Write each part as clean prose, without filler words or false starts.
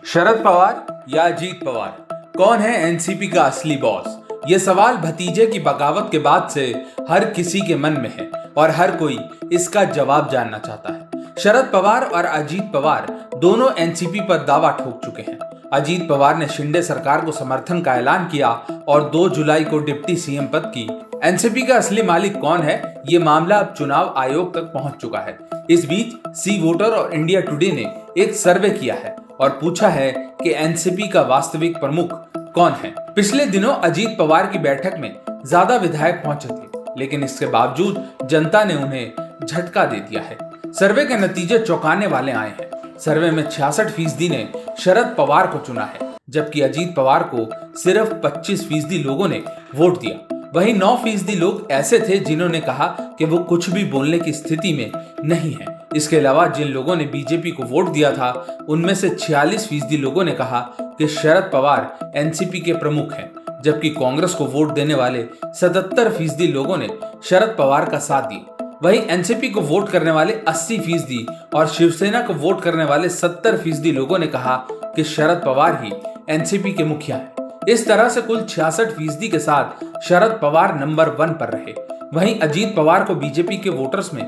शरद पवार या अजीत पवार, कौन है एनसीपी का असली बॉस? ये सवाल भतीजे की बगावत के बाद से हर किसी के मन में है और हर कोई इसका जवाब जानना चाहता है। शरद पवार और अजीत पवार दोनों एनसीपी पर दावा ठोक चुके हैं। अजीत पवार ने शिंदे सरकार को समर्थन का ऐलान किया और 2 जुलाई को डिप्टी सीएम पद की। एनसीपी का असली मालिक कौन है, ये मामला अब चुनाव आयोग तक पहुंच चुका है। इस बीच सी वोटर और इंडिया टुडे ने एक सर्वे किया है और पूछा है कि एनसीपी का वास्तविक प्रमुख कौन है। पिछले दिनों अजीत पवार की बैठक में ज्यादा विधायक पहुंचे थे, लेकिन इसके बावजूद जनता ने उन्हें झटका दे दिया है। सर्वे के नतीजे चौंकाने वाले आए हैं। सर्वे में 66% ने शरद पवार को चुना है, जबकि अजीत पवार को सिर्फ 25% लोगों ने वोट दिया। वहीं 9% लोग ऐसे थे जिन्होंने कहा कि वो कुछ भी बोलने की स्थिति में नहीं है। इसके अलावा जिन लोगों ने बीजेपी को वोट दिया था, उनमें से 46% लोगों ने कहा कि शरद पवार एनसीपी के प्रमुख हैं, जबकि कांग्रेस को वोट देने वाले 77% लोगों ने शरद पवार का साथ दिया। वहीं एनसीपी को वोट करने वाले 80% और शिवसेना को वोट करने वाले 70% लोगों ने कहा कि शरद पवार ही एनसीपी के मुखिया हैं। इस तरह से कुल 66% के साथ शरद पवार नंबर 1 पर रहे। वहीं अजीत पवार को बीजेपी के वोटर्स में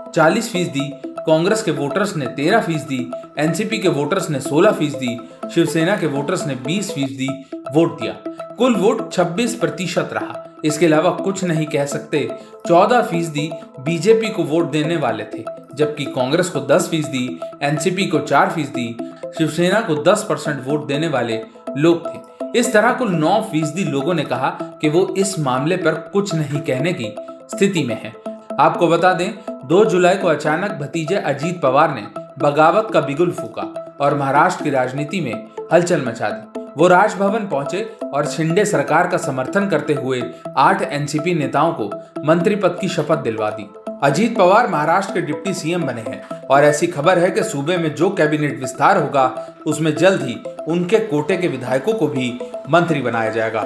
40%, कांग्रेस के वोटर्स ने 13%, एनसीपी के वोटर्स ने 16%, शिवसेना के वोटर्स ने 20% वोट दिया। कुल वोट 26% रहा। इसके अलावा कुछ नहीं कह सकते 14% बीजेपी को वोट देने वाले थे, जबकि कांग्रेस को 10%, एनसीपी को 4%, शिवसेना को 10% वोट देने वाले लोग थे। इस तरह कुल 9% लोगों ने कहा कि वो इस मामले पर कुछ नहीं कहने की स्थिति में है। आपको बता दें, 2 जुलाई को अचानक भतीजे अजीत पवार ने बगावत का बिगुल फूका और महाराष्ट्र की राजनीति में हलचल मचा दी। वो राजभवन पहुंचे और शिंदे सरकार का समर्थन करते हुए 8 एनसीपी नेताओं को मंत्री पद की शपथ दिलवा दी। अजीत पवार महाराष्ट्र के डिप्टी सीएम बने हैं और ऐसी खबर है कि सूबे में जो कैबिनेट विस्तार होगा, उसमें जल्द ही उनके कोटे के विधायकों को भी मंत्री बनाया जाएगा।